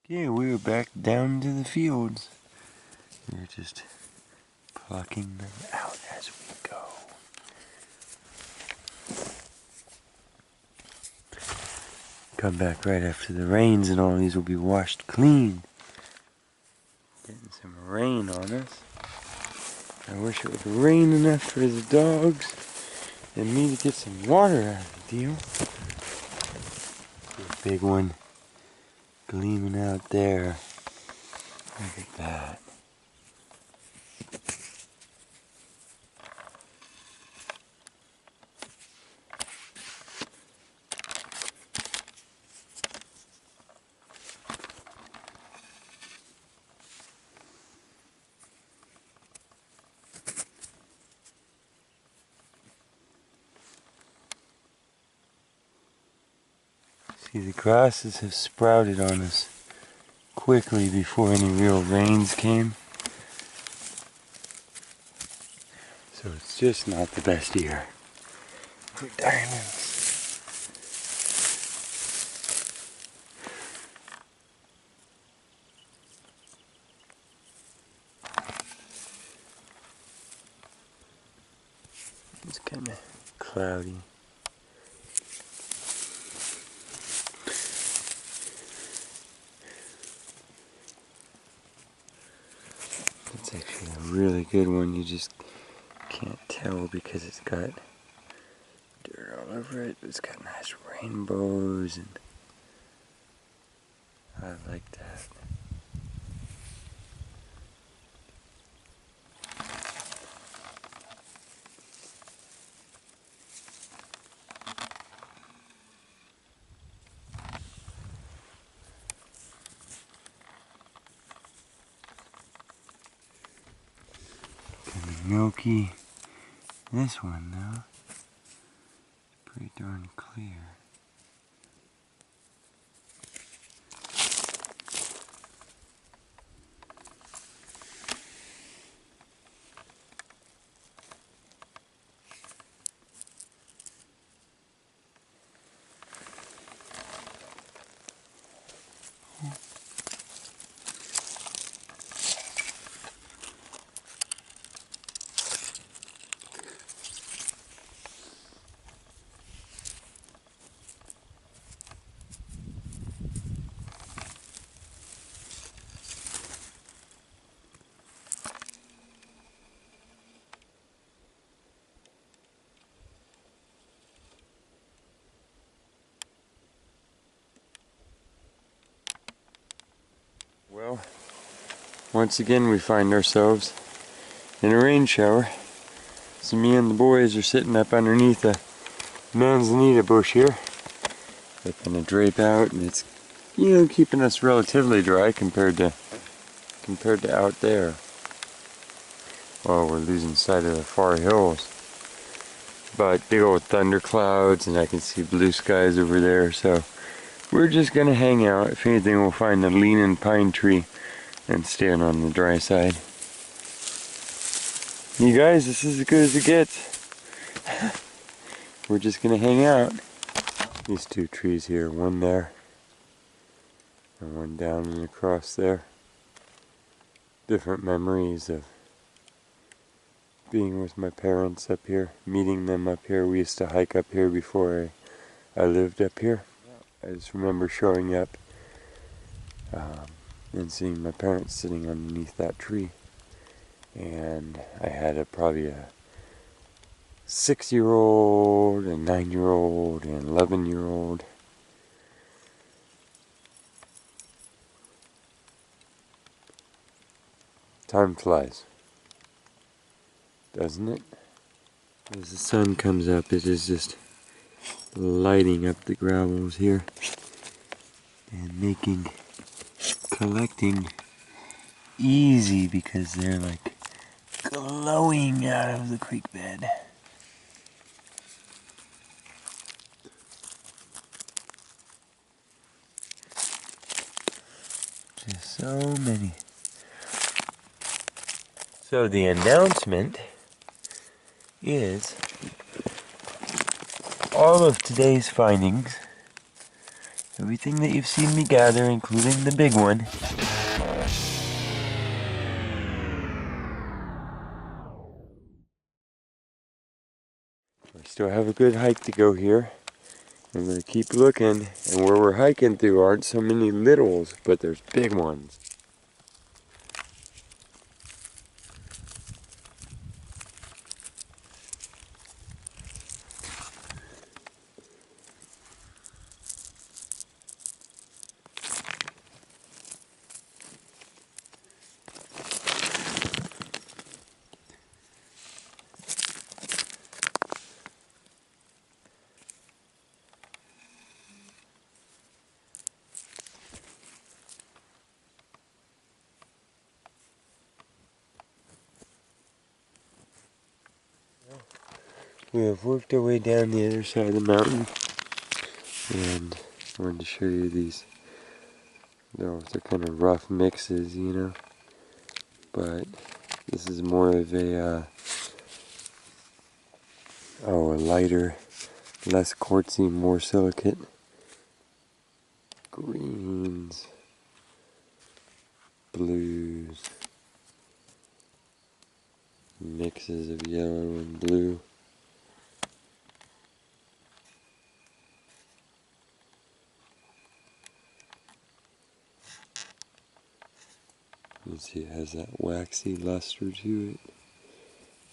Okay, we're back down to the fields. We're just plucking them out as we go. Come back right after the rains and all these will be washed clean. Getting some rain on us. I wish it would rain enough for the dogs and me to get some water out of the deal. A big one gleaming out there. Look at that. See, the grasses have sprouted on us quickly before any real rains came. So it's just not the best year for diamonds. It's kind of cloudy. It's actually a really good one. You just can't tell because it's got dirt all over it. It's got nice rainbows, and I like that. Kind of milky. This one, though, pretty darn clear. Well, once again we find ourselves in a rain shower. So me and the boys are sitting up underneath a manzanita bush here. They're gonna drape out, and it's, you know, keeping us relatively dry compared to out there. Well, we're losing sight of the far hills. But big old thunder clouds, and I can see blue skies over there, so we're just gonna hang out. If anything, we'll find a leaning pine tree and stand on the dry side. You guys, this is as good as it gets. We're just gonna hang out. These two trees here, one there and one down and across there. Different memories of being with my parents up here, meeting them up here. We used to hike up here before I lived up here. I just remember showing up and seeing my parents sitting underneath that tree. And I had probably a 6-year-old, a 9-year-old, and 11-year-old. Time flies, doesn't it? As the sun comes up, it is just lighting up the gravels here and making collecting easy because they're like glowing out of the creek bed. Just so many. So the announcement is all of today's findings Everything that you've seen me gather, including the big one. I still have a good hike to go here. I'm going to keep looking, and where we're hiking through aren't so many littles, but there's big ones. We have worked our way down the other side of the mountain, and I wanted to show you these. They're kind of rough mixes, you know, but this is more of a a lighter, less quartzy, more silicate greens, blues, mixes of yellow and blue. You can see it has that waxy luster to it.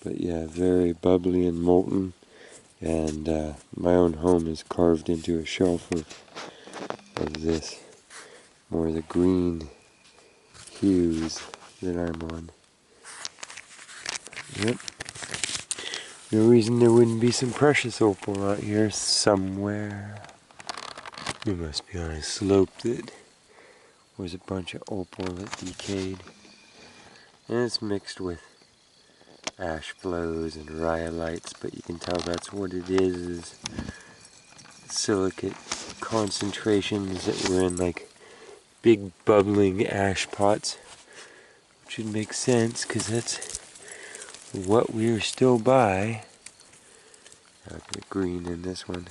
But yeah, very bubbly and molten. And my own home is carved into a shelf of this. More of the green hues that I'm on. Yep. No reason there wouldn't be some precious opal out here somewhere. We must be on a slope that was a bunch of opal that decayed. And it's mixed with ash flows and rhyolites, but you can tell that's what it is silicate concentrations that were in like big bubbling ash pots, which would make sense because that's what we're still by. I'll get green in this one.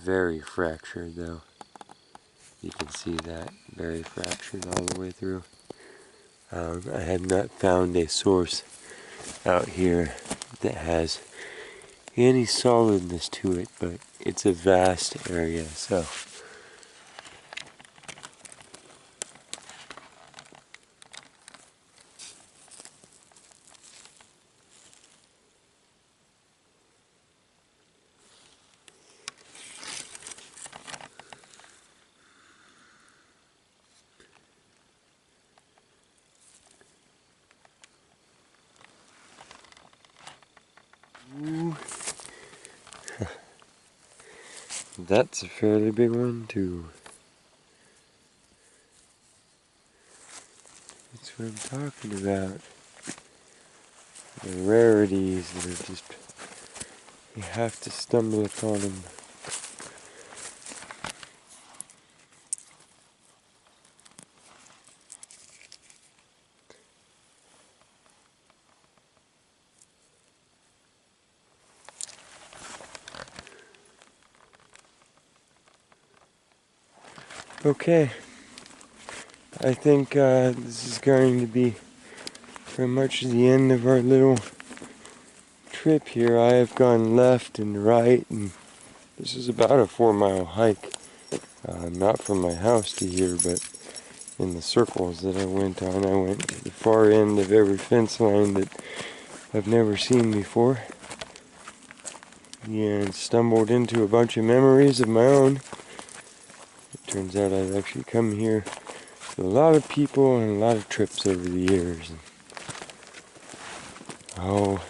Very fractured though. You can see that, very fractured all the way through. I have not found a source out here that has any solidness to it, but it's a vast area, so. Ooh. That's a fairly big one too. That's what I'm talking about. The rarities that are just, you have to stumble upon them. Okay, I think this is going to be pretty much the end of our little trip here. I have gone left and right, and this is about a 4-mile hike. Not from my house to here, but in the circles that I went on. I went to the far end of every fence line that I've never seen before. And stumbled into a bunch of memories of my own. It turns out I've actually come here with a lot of people and a lot of trips over the years. Oh,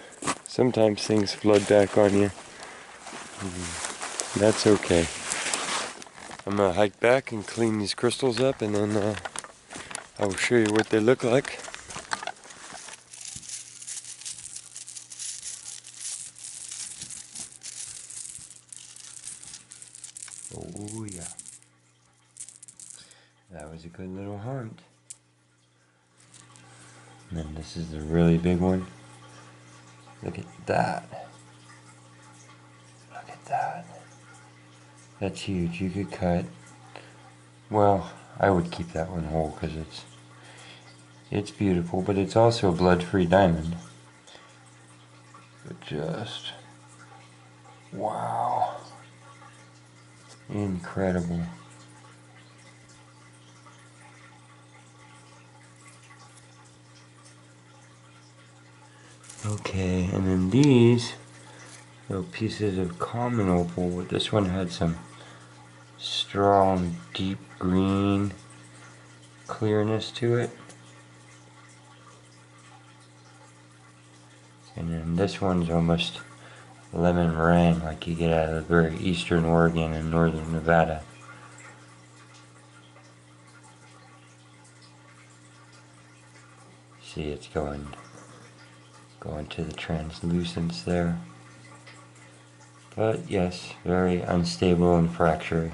sometimes things flood back on you. That's okay. I'm gonna hike back and clean these crystals up, and then I will show you what they look like. Oh yeah. That was a good little hunt. And then this is the really big one. Look at that. That's huge. You could cut. Well, I would keep that one whole because it's beautiful, but it's also a blood-free diamond. But just wow, incredible. Okay, and then these little pieces of common opal, but this one had some strong, deep green clearness to it. And then this one's almost lemon meringue, like you get out of very eastern Oregon and northern Nevada. See, it's going to the translucence there. But yes, very unstable and fractured.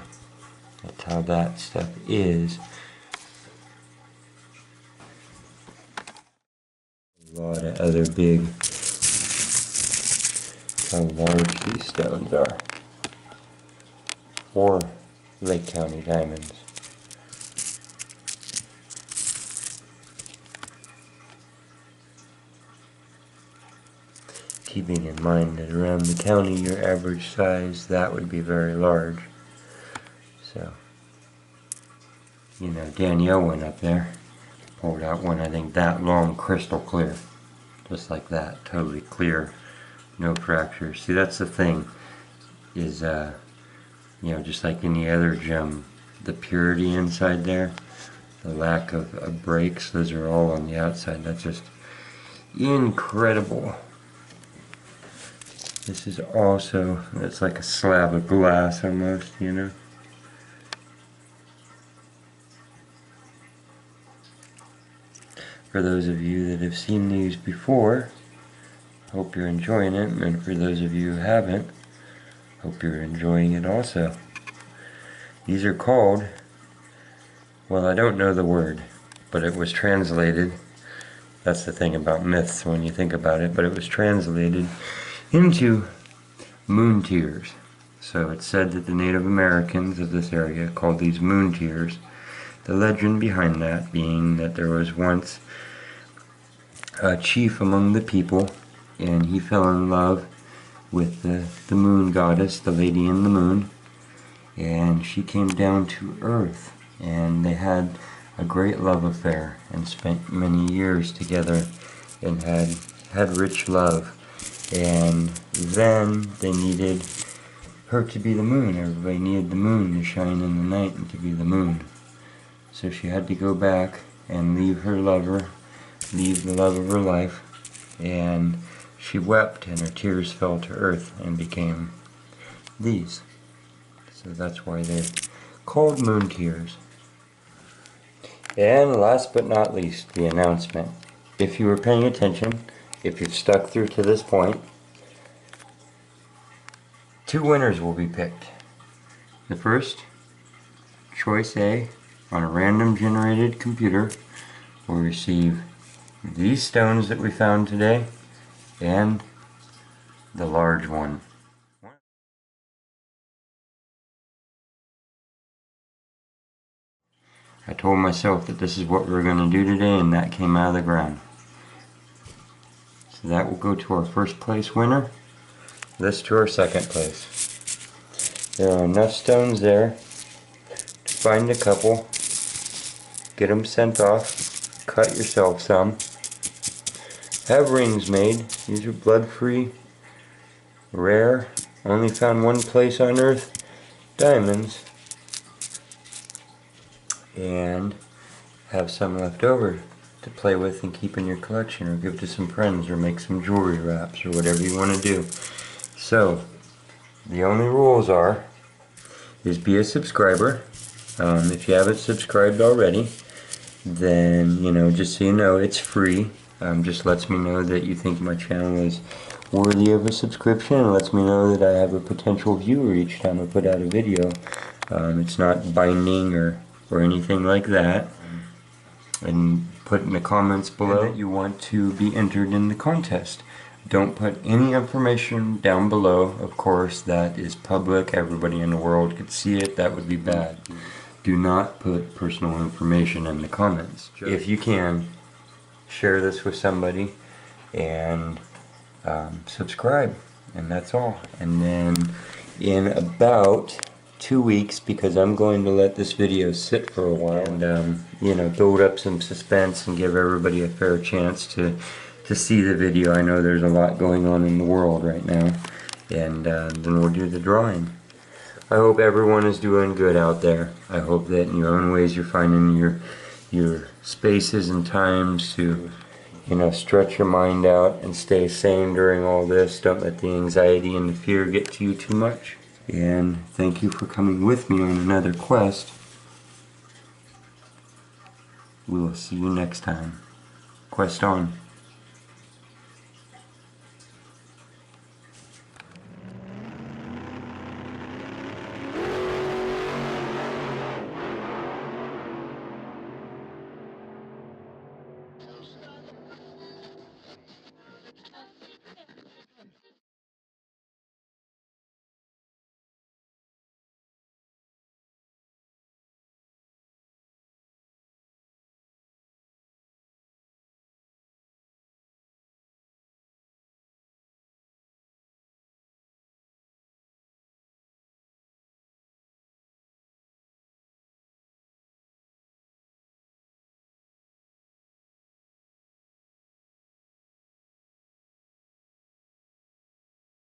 That's how that stuff is. A lot of other big, how large these stones are. 4 Lake County diamonds. Keeping in mind that around the county, your average size, that would be very large. So, you know, Danielle went up there, pulled out one, I think, that long, crystal clear. Just like that, totally clear, no fractures. See, that's the thing, is, you know, just like any other gem, the purity inside there, the lack of breaks, those are all on the outside. That's just incredible. This is also, it's like a slab of glass almost, you know. For those of you that have seen these before, hope you're enjoying it, and for those of you who haven't, hope you're enjoying it also. These are called, well, I don't know the word, but it was translated, that's the thing about myths when you think about it, but it was translated into moon tears. So it's said that the Native Americans of this area called these moon tears. The legend behind that being that there was once a chief among the people, and he fell in love with the moon goddess, the lady in the moon, and she came down to earth, and they had a great love affair and spent many years together and had rich love. And then they needed her to be the moon. Everybody needed the moon to shine in the night and to be the moon. So she had to go back and leave her lover, leave the love of her life, and she wept and her tears fell to earth and became these. So that's why they're called moon tears. And last but not least, the announcement. If you were paying attention, if you've stuck through to this point, 2 winners will be picked. The first, choice A, on a random generated computer, will receive these stones that we found today and the large one. I told myself that this is what we were going to do today, and that came out of the ground. So that will go to our first place winner, this to our second place. There are enough stones there to find a couple, get them sent off, cut yourself some, have rings made. These are blood-free, rare, only found one place on earth, diamonds, and have some left over to play with and keep in your collection, or give to some friends, or make some jewelry wraps, or whatever you want to do. So the only rules is be a subscriber. If you haven't subscribed already, then, you know, just so you know, it's free. Just lets me know that you think my channel is worthy of a subscription, and lets me know that I have a potential viewer each time I put out a video. It's not binding or anything like that. And put in the comments below that you want to be entered in the contest. Don't put any information down below. Of course, that is public. Everybody in the world could see it. That would be bad. Do not put personal information in the comments. If you can, share this with somebody and subscribe, and that's all. And then in about 2 weeks, because I'm going to let this video sit for a while and you know, build up some suspense and give everybody a fair chance to see the video. I know there's a lot going on in the world right now, and then we'll do the drawing. I hope everyone is doing good out there. I hope that in your own ways you're finding your spaces and times to, you know, stretch your mind out and stay sane during all this. Don't let the anxiety and the fear get to you too much. And thank you for coming with me on another quest. We will see you next time. Quest on.